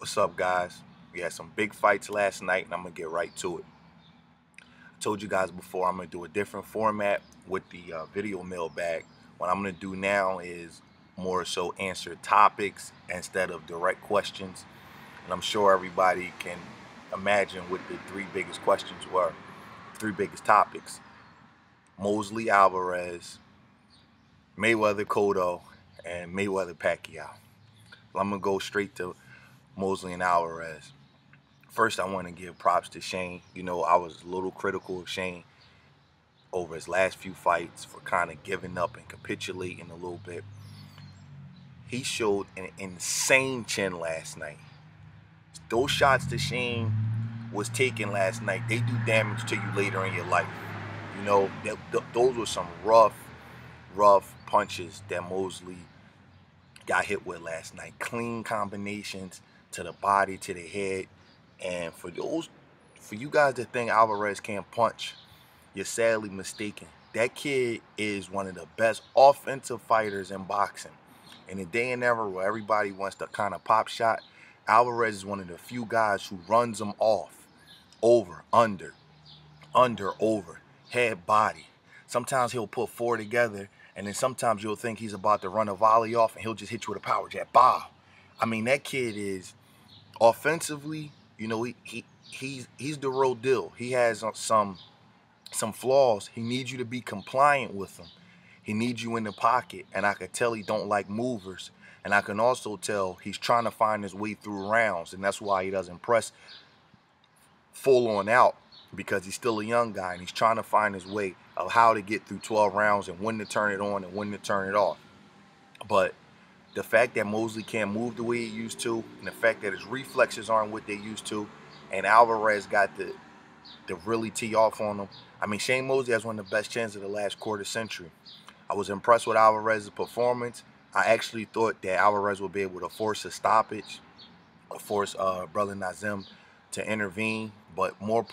What's up, guys? We had some big fights last night, and I'm gonna get right to it. I told you guys before I'm gonna do a different format with the video mailbag. What I'm gonna do now is more so answer topics instead of direct questions, and I'm sure everybody can imagine what the three biggest questions were. Three biggest topics: Mosley Alvarez, Mayweather Cotto, and Mayweather Pacquiao. I'm gonna go straight to Mosley and Alvarez. First, I want to give props to Shane. I was a little critical of Shane over his last few fights for kind of giving up and capitulating a little bit. He showed an insane chin last night. Those shots that Shane was taking last night, they do damage to you later in your life. Those were some rough punches that Mosley got hit with last night. Clean combinations to the body, to the head. And for you guys that think Alvarez can't punch, you're sadly mistaken. That kid is one of the best offensive fighters in boxing. In a day and era where everybody wants to kind of pop shot, Alvarez is one of the few guys who runs them off. Over, under, over, head, body. Sometimes he'll put four together, and then sometimes you'll think he's about to run a volley off, and he'll just hit you with a power jab. Bow. I mean, that kid is offensively, he's the real deal. He has some flaws. He needs you to be compliant with him. He needs you in the pocket, and I could tell he don't like movers. And I can also tell he's trying to find his way through rounds, and that's why he doesn't press full on out, because he's still a young guy, and he's trying to find his way of how to get through 12 rounds and when to turn it on and when to turn it off. But the fact that Mosley can't move the way he used to, and the fact that his reflexes aren't what they used to, and Alvarez got to really tee off on him. I mean, Shane Mosley has one of the best chins of the last quarter century. I was impressed with Alvarez's performance. I actually thought that Alvarez would be able to force a stoppage, force brother Nazim to intervene. But more,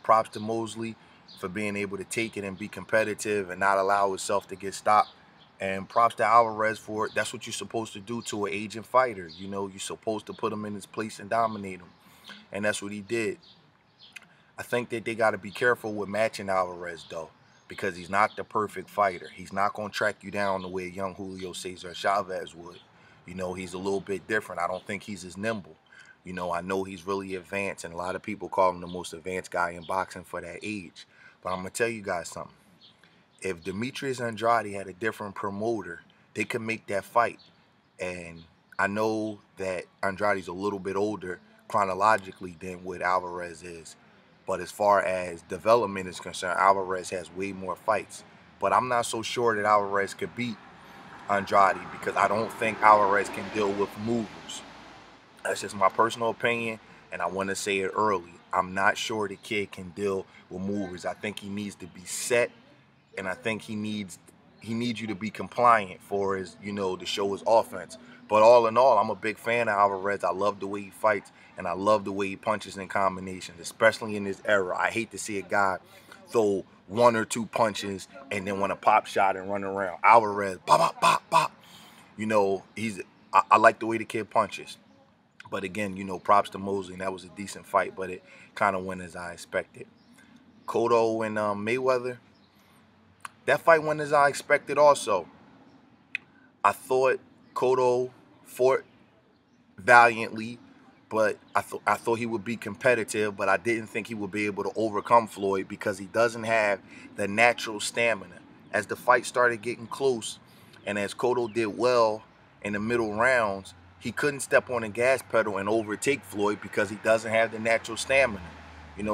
props to Mosley for being able to take it and be competitive and not allow himself to get stopped. And props to Alvarez for it. That's what you're supposed to do to an aging fighter. You're supposed to put him in his place and dominate him. And that's what he did. I think that they got to be careful with matching Alvarez, though, because he's not the perfect fighter. He's not going to track you down the way young Julio Cesar Chavez would. He's a little bit different. I don't think he's as nimble. I know he's really advanced, and a lot of people call him the most advanced guy in boxing for that age. But I'm going to tell you guys something. If Demetrius Andrade had a different promoter, they could make that fight. And I know that Andrade's a little bit older chronologically than what Alvarez is. But as far as development is concerned, Alvarez has way more fights. But I'm not so sure that Alvarez could beat Andrade, because I don't think Alvarez can deal with movers. That's just my personal opinion, and I want to say it early. I'm not sure the kid can deal with movers. I think he needs to be set, and I think he needs you to be compliant for his, to show his offense. But all in all, I'm a big fan of Alvarez. I love the way he fights, and I love the way he punches in combinations, especially in this era. I hate to see a guy throw one or two punches and then want to pop shot and run around. Alvarez, pop, pop, pop, pop. I like the way the kid punches. But again, props to Mosley, and that was a decent fight, but it kind of went as I expected. Cotto and Mayweather, that fight went as I expected also. I thought Cotto fought valiantly, but I thought he would be competitive, but I didn't think he would be able to overcome Floyd because he doesn't have the natural stamina. As the fight started getting close, and as Cotto did well in the middle rounds, he couldn't step on the gas pedal and overtake Floyd because he doesn't have the natural stamina.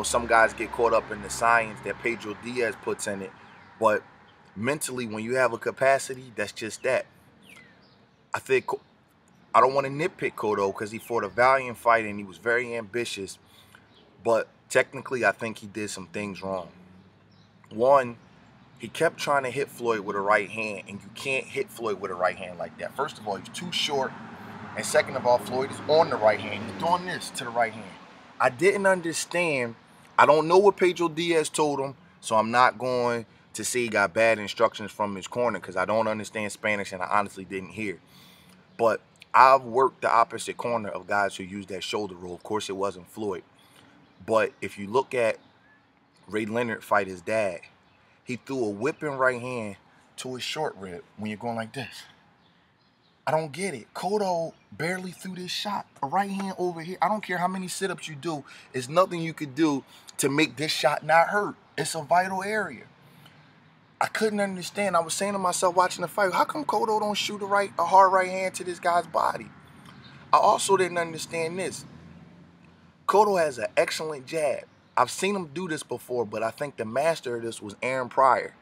Some guys get caught up in the science that Pedro Diaz puts in it, but mentally, when you have a capacity, that's just that. I don't want to nitpick Cotto because he fought a valiant fight and he was very ambitious, but technically I think he did some things wrong. One, he kept trying to hit Floyd with a right hand, and you can't hit Floyd with a right hand like that. First of all, he's too short, and second of all, Floyd is on the right hand. He's doing this to the right hand. I didn't understand. I don't know what Pedro Diaz told him, so I'm not going to say he got bad instructions from his corner because I don't understand Spanish and I honestly didn't hear. But I've worked the opposite corner of guys who use that shoulder roll. Of course, it wasn't Floyd. But if you look at Ray Leonard fight his dad, he threw a whipping right hand to his short rib when you're going like this. I don't get it. Cotto barely threw this shot. A right hand over here. I don't care how many sit-ups you do. There's nothing you could do to make this shot not hurt. It's a vital area. I couldn't understand. I was saying to myself watching the fight, how come Cotto don't shoot a hard right hand to this guy's body? I also didn't understand this. Cotto has an excellent jab. I've seen him do this before, but I think the master of this was Aaron Pryor.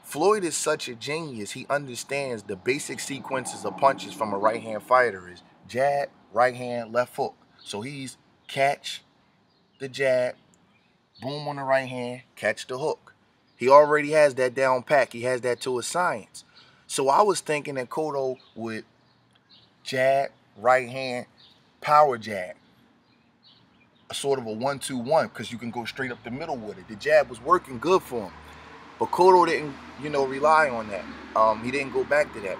Floyd is such a genius. He understands the basic sequences of punches from a right-hand fighter is jab, right hand, left hook. So he's catch the jab, boom on the right hand, catch the hook. He already has that down pack. He has that to a science. So I was thinking that Cotto would jab, right hand, power jab. A sort of a 1-2-1 because you can go straight up the middle with it. The jab was working good for him. But Cotto didn't, rely on that. He didn't go back to that.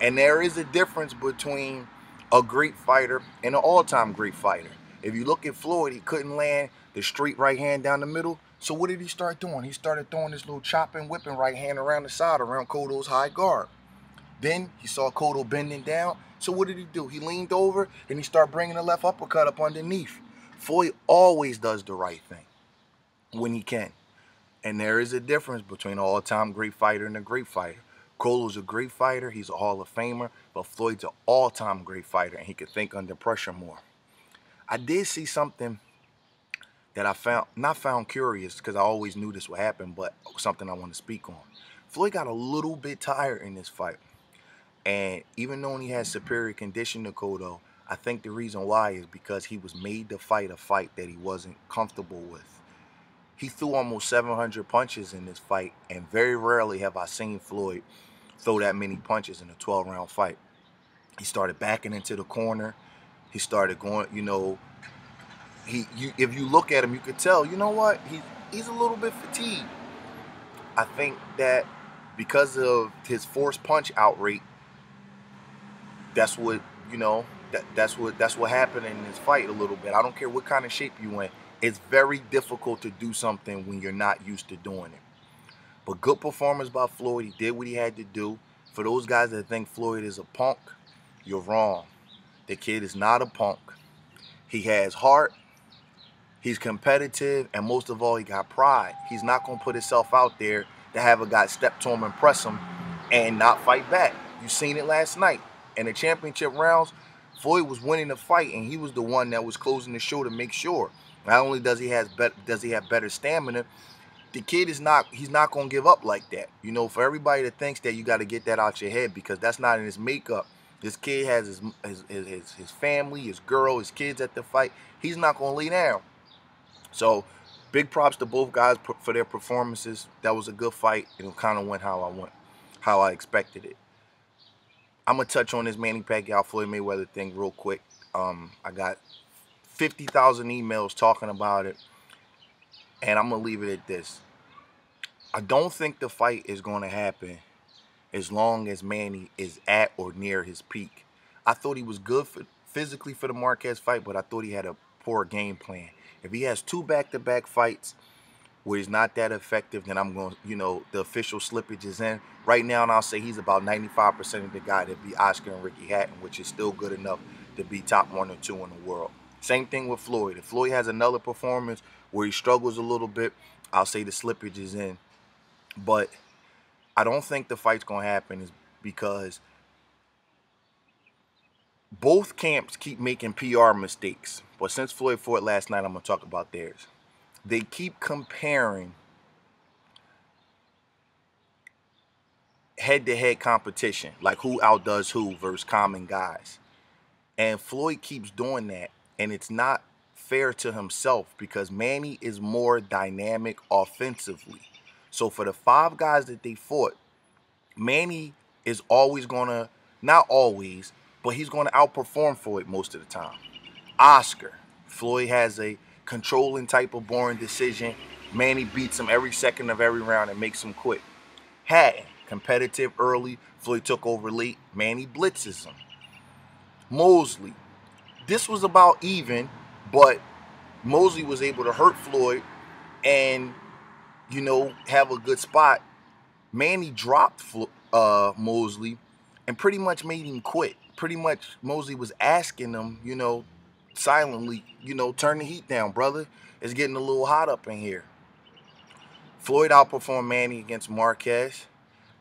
And there is a difference between a great fighter and an all-time great fighter. If you look at Floyd, he couldn't land the straight right hand down the middle. So what did he start doing? He started throwing this little chopping, whipping right hand around the side, around Cotto's high guard. Then he saw Cotto bending down. So what did he do? He leaned over and he started bringing the left uppercut up underneath. Floyd always does the right thing when he can. And there is a difference between an all-time great fighter and a great fighter. Cotto's a great fighter. He's a Hall of Famer. But Floyd's an all-time great fighter, and he could think under pressure more. I did see something that I not found curious because I always knew this would happen, but something I want to speak on. Floyd got a little bit tired in this fight. And even though he has superior condition to Cotto, I think the reason why is because he was made to fight a fight that he wasn't comfortable with. He threw almost 700 punches in this fight, and very rarely have I seen Floyd throw that many punches in a 12-round fight. He started backing into the corner. He started going, if you look at him, you could tell, he's a little bit fatigued. I think that because of his forced punch out rate, that's what, that's what happened in this fight a little bit. I don't care what kind of shape you in. It's very difficult to do something when you're not used to doing it. But good performance by Floyd. He did what he had to do. For those guys that think Floyd is a punk, you're wrong. The kid is not a punk. He has heart. He's competitive. And most of all, he got pride. He's not going to put himself out there to have a guy step to him and press him and not fight back. You seen it last night. In the championship rounds, Floyd was winning the fight, and he was the one that was closing the show to make sure. Not only does he have better stamina, the kid he's not going to give up like that. For everybody that thinks that, you got to get that out your head because that's not in his makeup. This kid has his family, his girl, his kids at the fight. He's not going to lay down. So big props to both guys for their performances. That was a good fight. It kind of went how I expected it. I'm going to touch on this Manny Pacquiao Floyd Mayweather thing real quick. I got 50,000 emails talking about it, and I'm going to leave it at this. I don't think the fight is going to happen as long as Manny is at or near his peak. I thought he was good physically for the Marquez fight, but I thought he had a poor game plan. If he has 2 back-to-back fights where he's not that effective, then I'm going, the official slippage is in. Right now, and I'll say he's about 95% of the guy that beat Oscar and Ricky Hatton, which is still good enough to be top 1 or 2 in the world. Same thing with Floyd. If Floyd has another performance where he struggles a little bit, I'll say the slippage is in. But I don't think the fight's going to happen is because both camps keep making PR mistakes. But since Floyd fought last night, I'm going to talk about theirs. They keep comparing head-to-head competition, like who outdoes who versus common guys. And Floyd keeps doing that. And it's not fair to himself because Manny is more dynamic offensively. So for the 5 guys that they fought, Manny is always going to, not always, but he's going to outperform Floyd most of the time. Oscar, Floyd has a controlling type of boring decision. Manny beats him every second of every round and makes him quit. Hatton, competitive early. Floyd took over late. Manny blitzes him. Mosley. This was about even, but Mosley was able to hurt Floyd and, you know, have a good spot. Manny dropped Mosley and pretty much made him quit. Pretty much Mosley was asking him, you know, silently, you know, turn the heat down, brother. It's getting a little hot up in here. Floyd outperformed Manny against Marquez.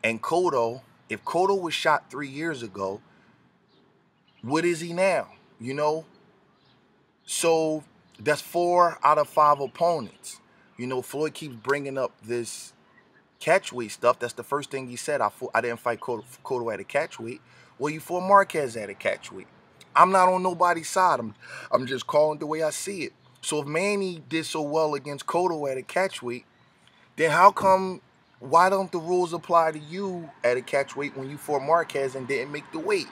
And Cotto, if Cotto was shot 3 years ago, what is he now? You know? So that's 4 out of 5 opponents. You know, Floyd keeps bringing up this catchweight stuff. That's the first thing he said. I didn't fight Cotto at a catchweight. Well, you fought Marquez at a catchweight. I'm not on nobody's side. I'm just calling the way I see it. So if Manny did so well against Cotto at a catchweight, then how come, why don't the rules apply to you at a catchweight when you fought Marquez and didn't make the weight?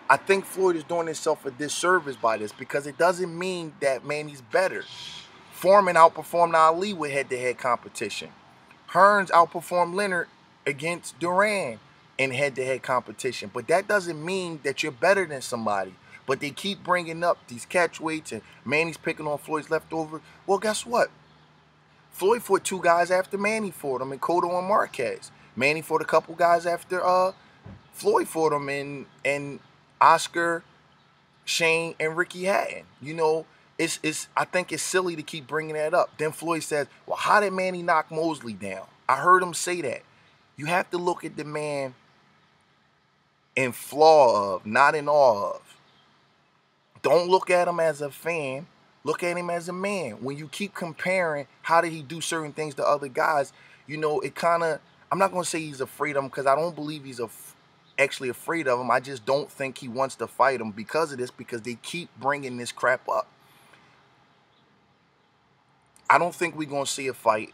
I think Floyd is doing himself a disservice by this because it doesn't mean that Manny's better. Foreman outperformed Ali with head-to-head competition. Hearns outperformed Leonard against Duran in head-to-head competition. But that doesn't mean that you're better than somebody. But they keep bringing up these catchweights and Manny's picking on Floyd's leftover. Well, guess what? Floyd fought 2 guys after Manny fought him, and Cotto and Marquez. Manny fought a couple guys after Floyd fought him, and Oscar, Shane, and Ricky Hatton. You know, I think it's silly to keep bringing that up. Then Floyd says, well, how did Manny knock Mosley down? I heard him say that. You have to look at the man in flaw of, not in awe of. Don't look at him as a fan. Look at him as a man. When you keep comparing how did he do certain things to other guys, you know, it kind of, I'm not going to say he's afraid of him because I don't believe he's actually afraid of him. I just don't think he wants to fight him because of this, because they keep bringing this crap up. I don't think we're going to see a fight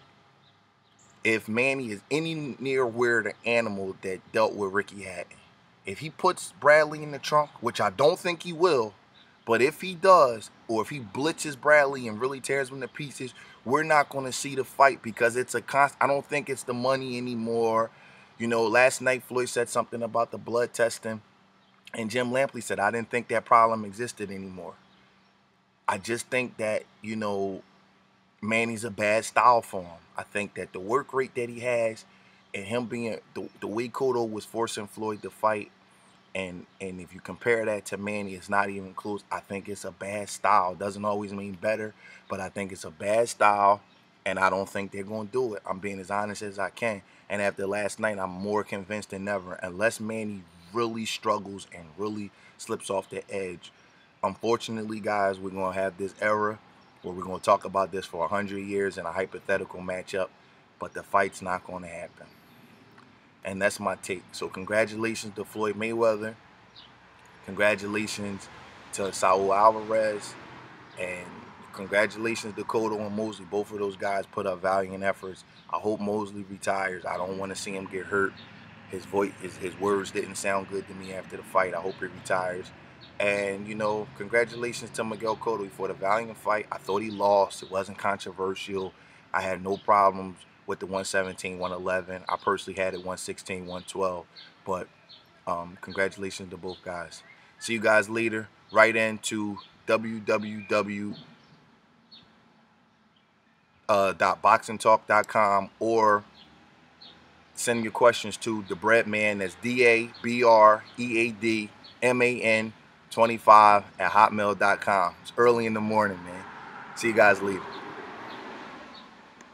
if Manny is any near where the animal that dealt with Ricky Hatton. If he puts Bradley in the trunk, which I don't think he will, but if he does, or if he blitzes Bradley and really tears him to pieces, we're not going to see the fight because it's a I don't think it's the money anymore. You know, last night Floyd said something about the blood testing, and Jim Lampley said, I didn't think that problem existed anymore. I just think that, you know, Manny's a bad style for him. I think that the work rate that he has and him being, the way Cotto was forcing Floyd to fight, and if you compare that to Manny, it's not even close. I think it's a bad style. Doesn't always mean better, but I think it's a bad style, and I don't think they're going to do it. I'm being as honest as I can. And after last night, I'm more convinced than ever, unless Manny really struggles and really slips off the edge. Unfortunately, guys, we're going to have this era where we're going to talk about this for 100 years in a hypothetical matchup, but the fight's not going to happen. And that's my take. So congratulations to Floyd Mayweather. Congratulations to Saul Alvarez. And congratulations to Cotto and Mosley. Both of those guys put up valiant efforts. I hope Mosley retires. I don't want to see him get hurt. His voice, his words didn't sound good to me after the fight. I hope he retires. And, you know, congratulations to Miguel Cotto. He fought a valiant fight. I thought he lost. It wasn't controversial. I had no problems with the 117, 111. I personally had it 116, 112. But congratulations to both guys. See you guys later. Write into www.boxingtalk.com or send your questions to the Breadman. That's DABREADMAN25 at hotmail.com. It's early in the morning, man. See you guys later.